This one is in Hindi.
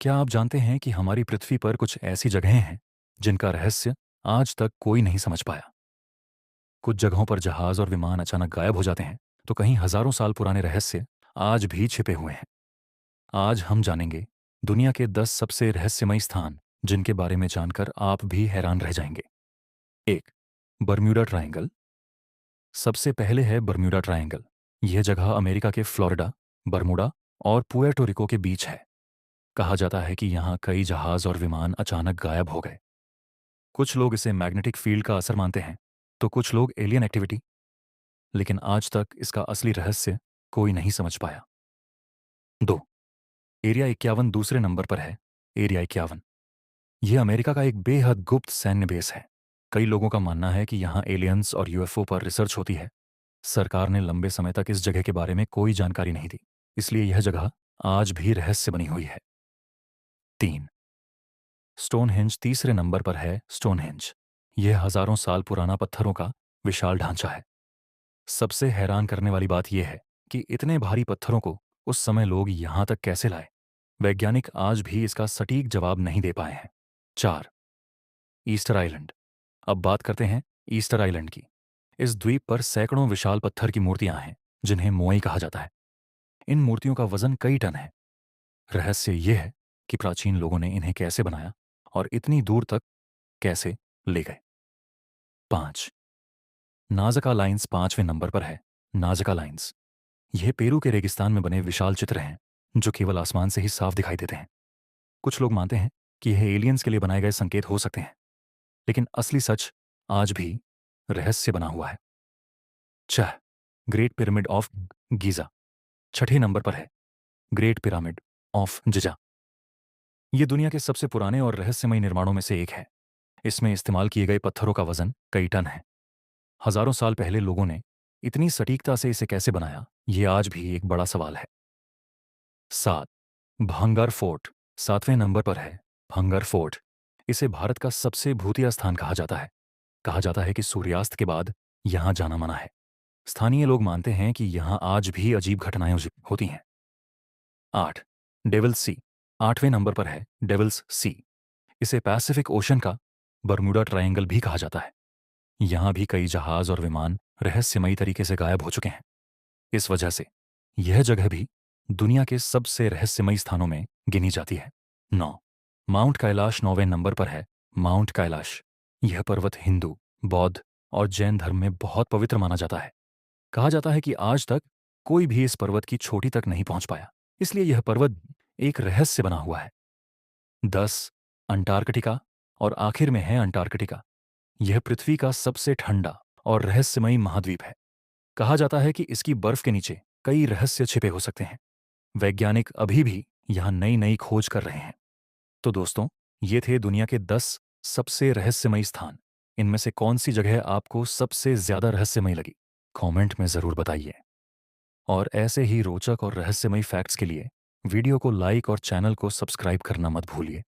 क्या आप जानते हैं कि हमारी पृथ्वी पर कुछ ऐसी जगहें हैं जिनका रहस्य आज तक कोई नहीं समझ पाया? कुछ जगहों पर जहाज और विमान अचानक गायब हो जाते हैं, तो कहीं हजारों साल पुराने रहस्य आज भी छिपे हुए हैं। आज हम जानेंगे दुनिया के 10 सबसे रहस्यमयी स्थान जिनके बारे में जानकर आप भी हैरान रह जाएंगे। एक, बर्म्यूडा ट्रायंगल। सबसे पहले है बर्म्यूडा ट्रायंगल। यह जगह अमेरिका के फ्लोरिडा, बर्मुडा और पुएर्टो रिको के बीच है। कहा जाता है कि यहाँ कई जहाज और विमान अचानक गायब हो गए। कुछ लोग इसे मैग्नेटिक फील्ड का असर मानते हैं, तो कुछ लोग एलियन एक्टिविटी। लेकिन आज तक इसका असली रहस्य कोई नहीं समझ पाया। 2, एरिया 51 दूसरे नंबर पर है। एरिया 51 यह अमेरिका का एक बेहद गुप्त सैन्य बेस है। कई लोगों का मानना है कि यहाँ एलियंस और यूएफओ पर रिसर्च होती है। सरकार ने लंबे समय तक इस जगह के बारे में कोई जानकारी नहीं दी, इसलिए यह जगह आज भी रहस्य बनी हुई है। 3, स्टोनहेंज तीसरे नंबर पर है। स्टोनहेंज यह हजारों साल पुराना पत्थरों का विशाल ढांचा है। सबसे हैरान करने वाली बात यह है कि इतने भारी पत्थरों को उस समय लोग यहां तक कैसे लाए। वैज्ञानिक आज भी इसका सटीक जवाब नहीं दे पाए हैं। 4, ईस्टर आइलैंड। अब बात करते हैं ईस्टर आइलैंड की। इस द्वीप पर सैकड़ों विशाल पत्थर की मूर्तियां हैं, जिन्हें मोई कहा जाता है। इन मूर्तियों का वजन कई टन है। रहस्य यह है कि प्राचीन लोगों ने इन्हें कैसे बनाया और इतनी दूर तक कैसे ले गए। 5, नाजका लाइन्स पांचवें नंबर पर है। नाजका लाइन्स यह पेरू के रेगिस्तान में बने विशाल चित्र हैं, जो केवल आसमान से ही साफ दिखाई देते हैं। कुछ लोग मानते हैं कि यह एलियंस के लिए बनाए गए संकेत हो सकते हैं, लेकिन असली सच आज भी रहस्य बना हुआ है। 6, ग्रेट पिरामिड ऑफ गीजा छठे नंबर पर है। ग्रेट पिरामिड ऑफ जिजा ये दुनिया के सबसे पुराने और रहस्यमयी निर्माणों में से एक है। इसमें इस्तेमाल किए गए पत्थरों का वजन कई टन है। हजारों साल पहले लोगों ने इतनी सटीकता से इसे कैसे बनाया, ये आज भी एक बड़ा सवाल है। 7, भंगार फोर्ट सातवें नंबर पर है। भंगार फोर्ट इसे भारत का सबसे भूतिया स्थान कहा जाता है। कहा जाता है कि सूर्यास्त के बाद यहां जाना मना है। स्थानीय लोग मानते हैं कि यहां आज भी अजीब घटनाएं होती हैं। 8, डेविल्स सी आठवें नंबर पर है। डेविल्स सी इसे पैसिफिक ओशन का बर्मुडा ट्रायंगल भी कहा जाता है। यहां भी कई जहाज और विमान रहस्यमयी तरीके से गायब हो चुके हैं। इस वजह से यह जगह भी दुनिया के सबसे रहस्यमयी स्थानों में गिनी जाती है। 9, माउंट कैलाश नौवें नंबर पर है। माउंट कैलाश यह पर्वत हिंदू, बौद्ध और जैन धर्म में बहुत पवित्र माना जाता है। कहा जाता है कि आज तक कोई भी इस पर्वत की चोटी तक नहीं पहुंच पाया, इसलिए यह पर्वत एक रहस्य बना हुआ है। 10, अंटार्कटिका और आखिर में है अंटार्कटिका। यह पृथ्वी का सबसे ठंडा और रहस्यमयी महाद्वीप है। कहा जाता है कि इसकी बर्फ के नीचे कई रहस्य छिपे हो सकते हैं। वैज्ञानिक अभी भी यहां नई नई खोज कर रहे हैं। तो दोस्तों, ये थे दुनिया के 10 सबसे रहस्यमयी स्थान। इनमें से कौन सी जगह आपको सबसे ज्यादा रहस्यमयी लगी? कमेंट में जरूर बताइए। और ऐसे ही रोचक और रहस्यमयी फैक्ट्स के लिए वीडियो को लाइक और चैनल को सब्सक्राइब करना मत भूलिए।